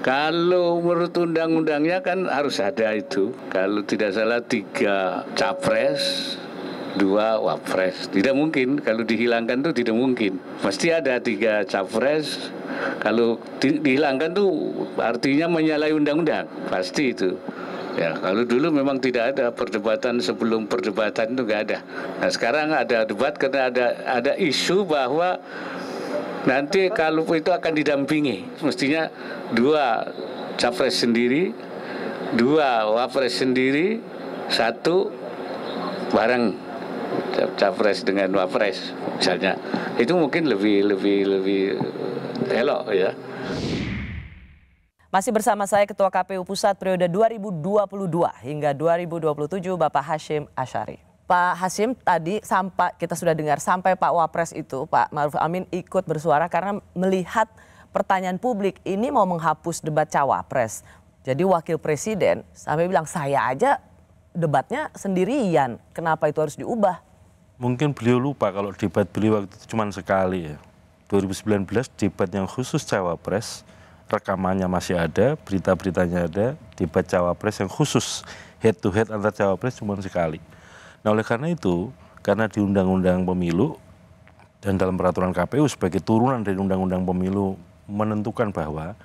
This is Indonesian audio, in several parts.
Kalau menurut undang-undangnya kan harus ada itu. Kalau tidak salah 3 capres, 2 wapres. Tidak mungkin, kalau dihilangkan tuh tidak mungkin. Pasti ada 3 capres. Kalau dihilangkan tuh artinya menyalahi undang-undang. Pasti itu. Ya, kalau dulu memang tidak ada perdebatan, sebelum perdebatan itu nggak ada. Nah sekarang ada debat karena ada isu bahwa nanti kalau itu akan didampingi, mestinya 2 capres sendiri, 2 wapres sendiri, 1 bareng capres dengan wapres misalnya. Itu mungkin lebih elok ya. Masih bersama saya Ketua KPU Pusat periode 2022 hingga 2027 Bapak Hasyim Asyari. Pak Hasyim, tadi kita sudah dengar sampai Pak Wapres itu, Pak Ma'ruf Amin ikut bersuara karena melihat pertanyaan publik ini mau menghapus debat cawapres. Jadi wakil presiden sampai bilang saya aja debatnya sendirian, kenapa itu harus diubah? Mungkin beliau lupa kalau debat beliau waktu itu cuma sekali ya. 2019 debat yang khusus cawapres, rekamannya masih ada, berita-beritanya ada, debat cawapres yang khusus head to head antar cawapres cuma sekali. Nah oleh karena itu, karena di Undang-Undang Pemilu dan dalam peraturan KPU sebagai turunan dari Undang-Undang Pemilu menentukan bahwa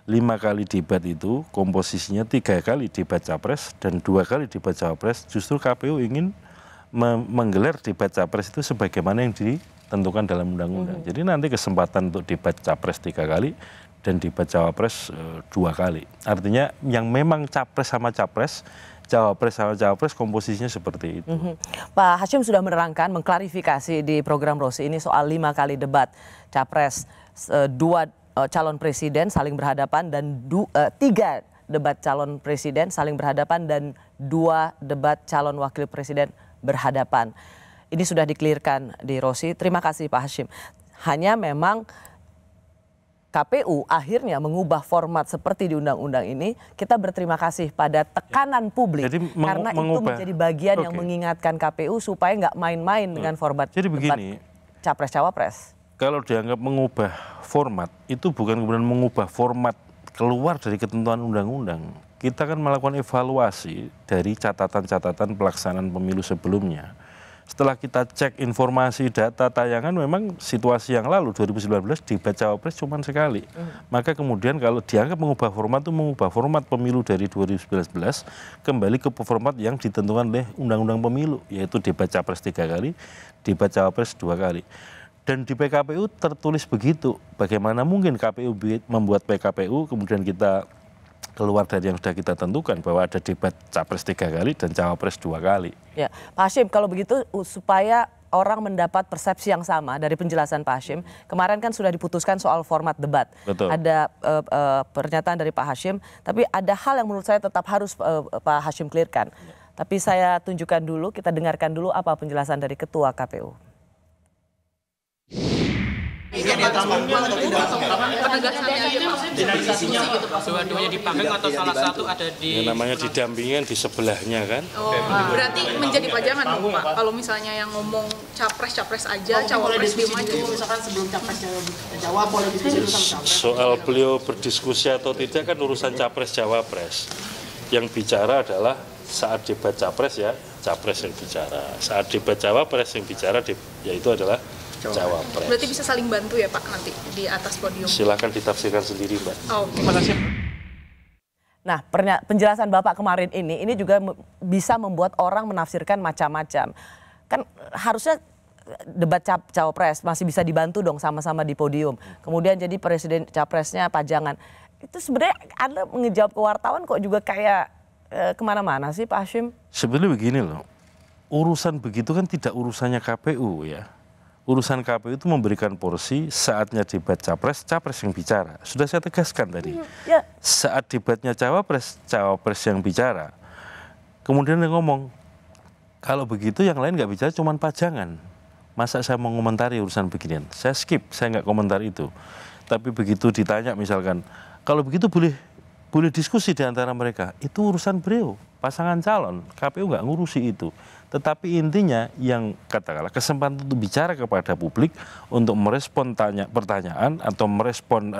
5 kali debat itu komposisinya 3 kali debat capres dan 2 kali debat cawapres, justru KPU ingin menggelar debat capres itu sebagaimana yang ditentukan dalam undang-undang. Jadi nanti kesempatan untuk debat capres 3 kali dan debat cawapres 2 kali. Artinya yang memang capres sama capres, cawapres sama cawapres komposisinya seperti itu. Pak Hasyim sudah menerangkan, mengklarifikasi di program Rosi ini soal 5 kali debat capres, 2 calon presiden saling berhadapan dan 3 debat calon presiden saling berhadapan dan 2 debat calon wakil presiden berhadapan. Ini sudah dikelirkan di Rosi. Terima kasih Pak Hasyim. Hanya memang KPU akhirnya mengubah format seperti di undang-undang ini. Kita berterima kasih pada tekanan publik. Jadi karena itu menjadi bagian yang mengingatkan KPU supaya nggak main-main dengan format debat capres-cawapres. Kalau dianggap mengubah format, itu bukan kemudian mengubah format keluar dari ketentuan undang-undang. Kita kan melakukan evaluasi dari catatan-catatan pelaksanaan pemilu sebelumnya. Setelah kita cek informasi, data, tayangan, memang situasi yang lalu 2019 debat cawapres cuma sekali. Maka kemudian kalau dianggap mengubah format itu mengubah format pemilu dari 2019 kembali ke format yang ditentukan oleh Undang-Undang Pemilu, yaitu debat capres 3 kali, debat cawapres 2 kali. Dan di PKPU tertulis begitu. Bagaimana mungkin KPU membuat PKPU kemudian kita keluar dari yang sudah kita tentukan bahwa ada debat capres 3 kali dan cawapres 2 kali. Ya, Pak Hasyim, kalau begitu supaya orang mendapat persepsi yang sama dari penjelasan Pak Hasyim, kemarin kan sudah diputuskan soal format debat. Betul. Ada pernyataan dari Pak Hasyim, tapi ada hal yang menurut saya tetap harus Pak Hasyim clearkan. Tapi saya tunjukkan dulu, kita dengarkan dulu apa penjelasan dari Ketua KPU. Finalisasinya dua-duanya dipakai atau salah satu ada di... Yang namanya didampingin di sebelahnya kan. Berarti menjadi pajangan Pak, kalau misalnya yang ngomong capres-capres aja, cawapres diem aja. Misalkan sebelum capres jawab, boleh diskusi dulu sama capres. Soal beliau berdiskusi atau tidak kan urusan capres-cawapres. Yang bicara adalah saat debat capres ya, capres yang bicara. Saat debat cawapres yang bicara yaitu adalah cawapres. Berarti bisa saling bantu ya Pak nanti di atas podium? Silakan ditafsirkan sendiri Mbak. Terima kasih. Nah, penjelasan Bapak kemarin ini juga bisa membuat orang menafsirkan macam-macam. Kan harusnya debat cawapres masih bisa dibantu dong sama-sama di podium. Kemudian jadi presiden capresnya pajangan. Itu sebenarnya Anda ngejawab ke wartawan kok juga kayak kemana-mana sih Pak Hasyim? Sebenarnya begini loh, urusan begitu kan tidak urusannya KPU ya. Urusan KPU itu memberikan porsi saatnya debat capres, capres yang bicara. Sudah saya tegaskan tadi. Saat debatnya cawapres, cawapres yang bicara. Kemudian dia ngomong, kalau begitu yang lain nggak bicara cuma pajangan. Masa saya mau komentari urusan beginian? Saya skip, saya nggak komentar itu. Tapi begitu ditanya misalkan, kalau begitu boleh diskusi di antara mereka. Itu urusan beliau, pasangan calon. KPU nggak ngurusi itu. Tetapi intinya yang katakanlah kesempatan untuk bicara kepada publik untuk merespon pertanyaan atau merespon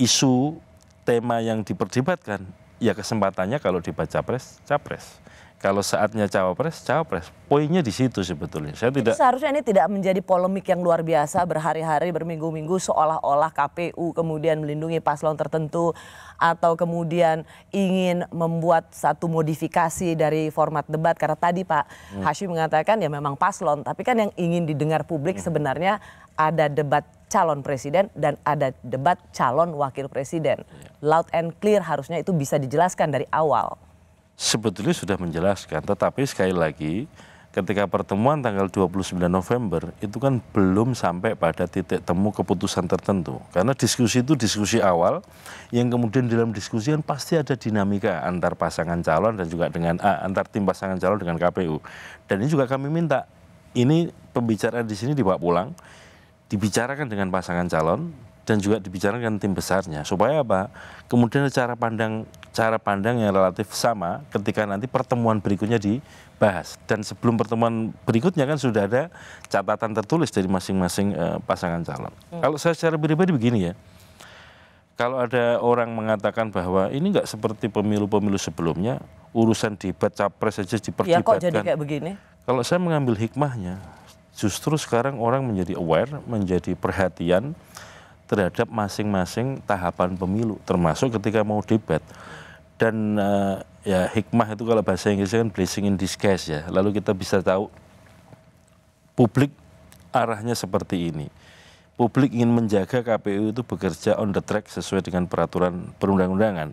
isu tema yang diperdebatkan, ya kesempatannya kalau debat capres, capres. Kalau saatnya cawapres, cawapres. Poinnya di situ sebetulnya. Saya tidak. Seharusnya ini tidak menjadi polemik yang luar biasa berhari-hari, berminggu-minggu seolah-olah KPU kemudian melindungi paslon tertentu atau kemudian ingin membuat satu modifikasi dari format debat. Karena tadi Pak Hashim mengatakan ya memang paslon, tapi kan yang ingin didengar publik sebenarnya ada debat calon presiden dan ada debat calon wakil presiden. Loud and clear harusnya itu bisa dijelaskan dari awal. Sebetulnya sudah menjelaskan, tetapi sekali lagi ketika pertemuan tanggal 29 November itu kan belum sampai pada titik temu keputusan tertentu. Karena diskusi itu diskusi awal yang kemudian dalam diskusi kan pasti ada dinamika antar pasangan calon dan juga dengan antar tim pasangan calon dengan KPU. Dan ini juga kami minta ini pembicaraan di sini dibawa pulang, dibicarakan dengan pasangan calon dan juga dibicarakan tim besarnya supaya apa? Kemudian cara pandang yang relatif sama ketika nanti pertemuan berikutnya dibahas. Dan sebelum pertemuan berikutnya kan sudah ada catatan tertulis dari masing-masing pasangan calon. Kalau saya secara pribadi begini ya, kalau ada orang mengatakan bahwa ini nggak seperti pemilu-pemilu sebelumnya, urusan debat capres saja diperdebatkan. Ya kok jadi kayak begini? Kalau saya mengambil hikmahnya, justru sekarang orang menjadi aware, menjadi perhatian terhadap masing-masing tahapan pemilu, termasuk ketika mau debat. Dan ya hikmah itu kalau bahasa Inggrisnya kan blessing in disguise ya. Lalu kita bisa tahu publik arahnya seperti ini. Publik ingin menjaga KPU itu bekerja on the track sesuai dengan peraturan perundang-undangan.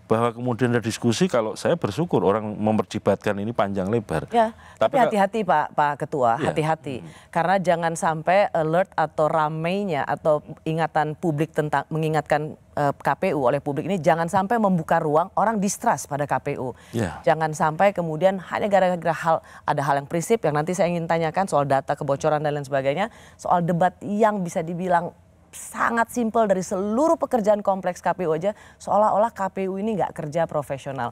Bahwa kemudian ada diskusi, kalau saya bersyukur orang memperdebatkan ini panjang lebar. Ya, tapi hati-hati Pak Ketua, hati-hati. Karena jangan sampai alert atau ramainya atau ingatan publik tentang mengingatkan KPU oleh publik ini jangan sampai membuka ruang orang distrust pada KPU. Ya. Jangan sampai kemudian hanya gara-gara ada hal yang prinsip yang nanti saya ingin tanyakan soal data kebocoran dan lain sebagainya, soal debat yang bisa dibilang sangat simpel dari seluruh pekerjaan kompleks KPU aja, seolah-olah KPU ini nggak kerja profesional.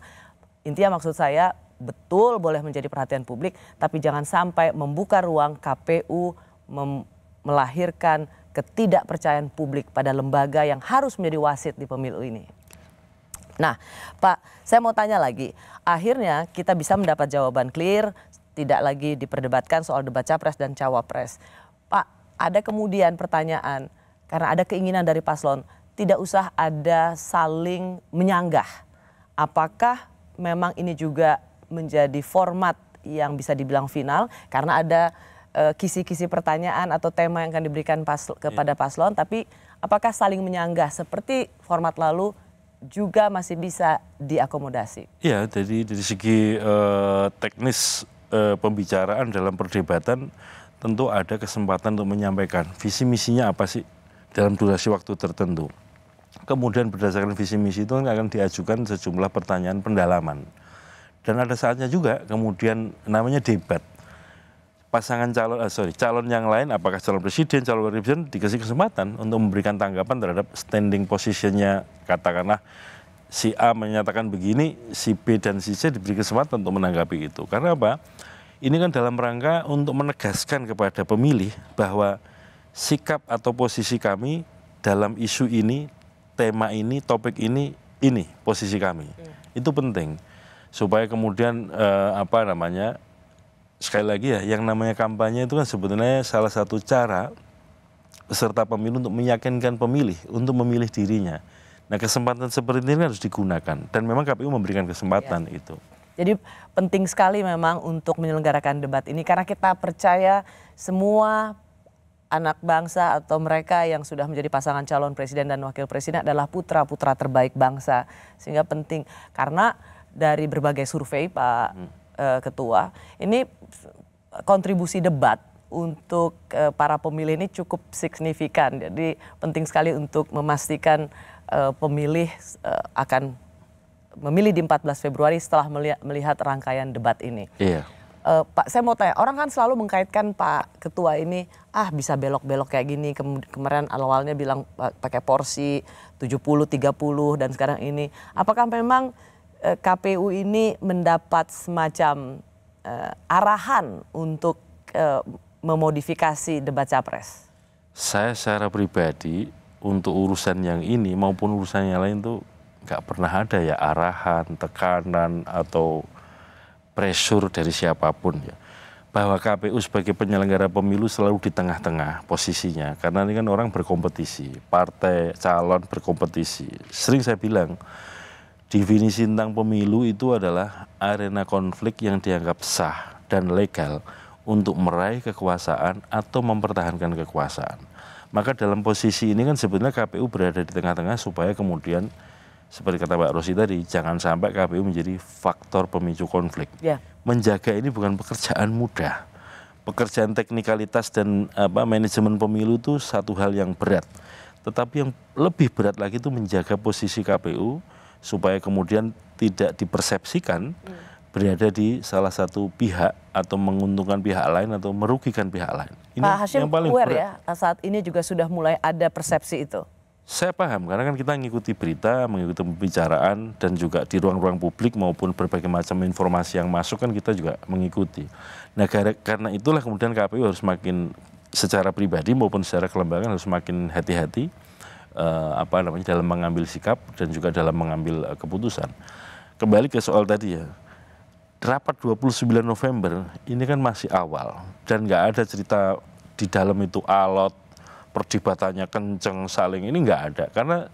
Intinya maksud saya betul boleh menjadi perhatian publik, tapi jangan sampai membuka ruang KPU melahirkan ketidakpercayaan publik pada lembaga yang harus menjadi wasit di pemilu ini. Nah Pak, saya mau tanya lagi, akhirnya kita bisa mendapat jawaban clear, tidak lagi diperdebatkan soal debat capres dan cawapres. Pak, ada kemudian pertanyaan, karena ada keinginan dari paslon, tidak usah ada saling menyanggah. Apakah memang ini juga menjadi format yang bisa dibilang final? Karena ada kisi-kisi pertanyaan atau tema yang akan diberikan kepada paslon. Tapi apakah saling menyanggah seperti format lalu juga masih bisa diakomodasi? Iya, jadi dari segi teknis pembicaraan dalam perdebatan tentu ada kesempatan untuk menyampaikan visi misinya apa sih dalam durasi waktu tertentu. Kemudian berdasarkan visi misi itu akan diajukan sejumlah pertanyaan pendalaman. Dan ada saatnya juga kemudian namanya debat. Pasangan calon yang lain, apakah calon presiden, calon wakil presiden dikasih kesempatan untuk memberikan tanggapan terhadap standing positionnya. Katakanlah si A menyatakan begini, si B dan si C diberi kesempatan untuk menanggapi itu. Karena apa? Ini kan dalam rangka untuk menegaskan kepada pemilih bahwa sikap atau posisi kami dalam isu ini, tema ini, topik ini posisi kami. Itu penting supaya kemudian sekali lagi ya, yang namanya kampanye itu kan sebetulnya salah satu cara peserta pemilu untuk meyakinkan pemilih untuk memilih dirinya. Nah kesempatan seperti ini harus digunakan dan memang KPU memberikan kesempatan itu. Jadi penting sekali memang untuk menyelenggarakan debat ini karena kita percaya semua anak bangsa atau mereka yang sudah menjadi pasangan calon presiden dan wakil presiden adalah putra-putra terbaik bangsa. Sehingga penting karena dari berbagai survei Pak Ketua, ini kontribusi debat untuk para pemilih ini cukup signifikan. Jadi penting sekali untuk memastikan pemilih akan memilih di 14 Februari setelah melihat rangkaian debat ini. Iya. Pak, saya mau tanya, orang kan selalu mengkaitkan Pak Ketua ini, bisa belok-belok kayak gini, kemarin awalnya bilang pakai porsi 70-30 dan sekarang ini. Apakah memang KPU ini mendapat semacam arahan untuk memodifikasi debat capres? Saya secara pribadi untuk urusan yang ini maupun urusan yang lain tuh nggak pernah ada ya arahan, tekanan atau pressure dari siapapun ya. Bahwa KPU sebagai penyelenggara pemilu selalu di tengah-tengah posisinya. Karena ini kan orang berkompetisi, partai, calon berkompetisi. Sering saya bilang, definisi tentang pemilu itu adalah arena konflik yang dianggap sah dan legal untuk meraih kekuasaan atau mempertahankan kekuasaan. Maka dalam posisi ini kan sebenarnya KPU berada di tengah-tengah supaya kemudian seperti kata Pak Rosi tadi, jangan sampai KPU menjadi faktor pemicu konflik. Ya. Menjaga ini bukan pekerjaan mudah. Pekerjaan teknikalitas dan manajemen pemilu itu satu hal yang berat. Tetapi yang lebih berat lagi itu menjaga posisi KPU supaya kemudian tidak dipersepsikan berada di salah satu pihak atau menguntungkan pihak lain atau merugikan pihak lain. Ini Pak Hashim yang paling aware berat. ya, saat ini juga sudah mulai ada persepsi itu. Saya paham, karena kan kita mengikuti berita, mengikuti pembicaraan, dan juga di ruang-ruang publik maupun berbagai macam informasi yang masuk kan kita juga mengikuti. Nah karena itulah kemudian KPU harus makin secara pribadi maupun secara kelembagaan harus makin hati-hati dalam mengambil sikap dan juga dalam mengambil keputusan. Kembali ke soal tadi ya, rapat 29 November ini kan masih awal dan nggak ada cerita di dalam itu alot, perdebatannya kenceng, saling ini nggak ada. Karena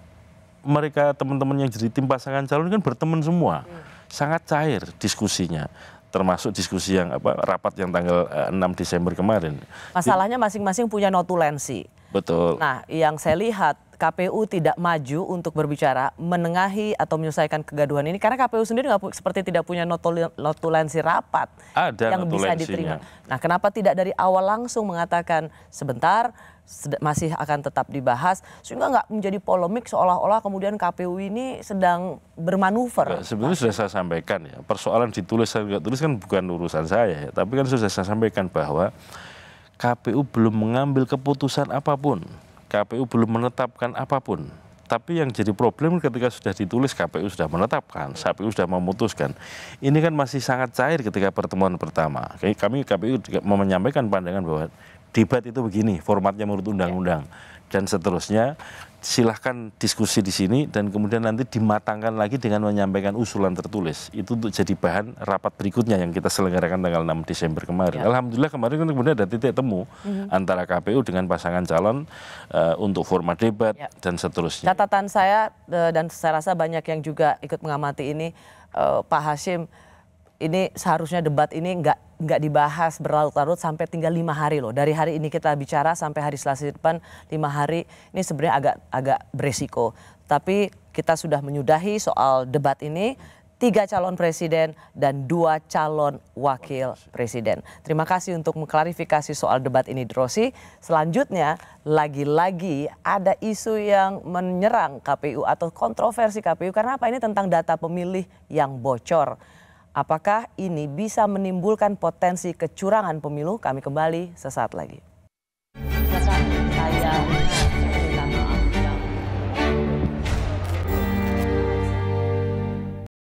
mereka teman-teman yang jadi tim pasangan calon kan berteman semua. Sangat cair diskusinya. Termasuk diskusi yang rapat yang tanggal 6 Desember kemarin. Masalahnya masing-masing punya notulensi. Betul. Nah, yang saya lihat KPU tidak maju untuk berbicara, menengahi atau menyelesaikan kegaduhan ini karena KPU sendiri seperti tidak punya notulensi rapat Ada yang bisa notulensinya. diterima. Nah, kenapa tidak dari awal langsung mengatakan sebentar masih akan tetap dibahas sehingga nggak menjadi polemik seolah-olah kemudian KPU ini sedang bermanuver. Sebenarnya sudah saya sampaikan ya, persoalan ditulis atau tidak tulis kan bukan urusan saya ya, tapi kan sudah saya sampaikan bahwa KPU belum mengambil keputusan apapun, KPU belum menetapkan apapun. Tapi yang jadi problem ketika sudah ditulis KPU sudah menetapkan, KPU sudah memutuskan. Ini kan masih sangat cair ketika pertemuan pertama. Kami KPU juga mau menyampaikan pandangan bahwa debat itu begini, formatnya menurut undang-undang dan seterusnya. Silahkan diskusi di sini dan kemudian nanti dimatangkan lagi dengan menyampaikan usulan tertulis. Itu untuk jadi bahan rapat berikutnya yang kita selenggarakan tanggal 6 Desember kemarin. Ya. Alhamdulillah kemarin kan kemudian ada titik temu antara KPU dengan pasangan calon untuk format debat dan seterusnya. Catatan saya dan saya rasa banyak yang juga ikut mengamati ini, Pak Hashim, ini seharusnya debat ini nggak dibahas berlarut-larut sampai tinggal 5 hari loh. Dari hari ini kita bicara sampai hari Selasa depan 5 hari ini sebenarnya agak beresiko. Tapi kita sudah menyudahi soal debat ini, 3 calon presiden dan 2 calon wakil presiden. Terima kasih untuk mengklarifikasi soal debat ini, Rosi. Selanjutnya lagi-lagi ada isu yang menyerang KPU atau kontroversi KPU karena apa? Ini tentang data pemilih yang bocor. Apakah ini bisa menimbulkan potensi kecurangan pemilu? Kami kembali sesaat lagi. Saya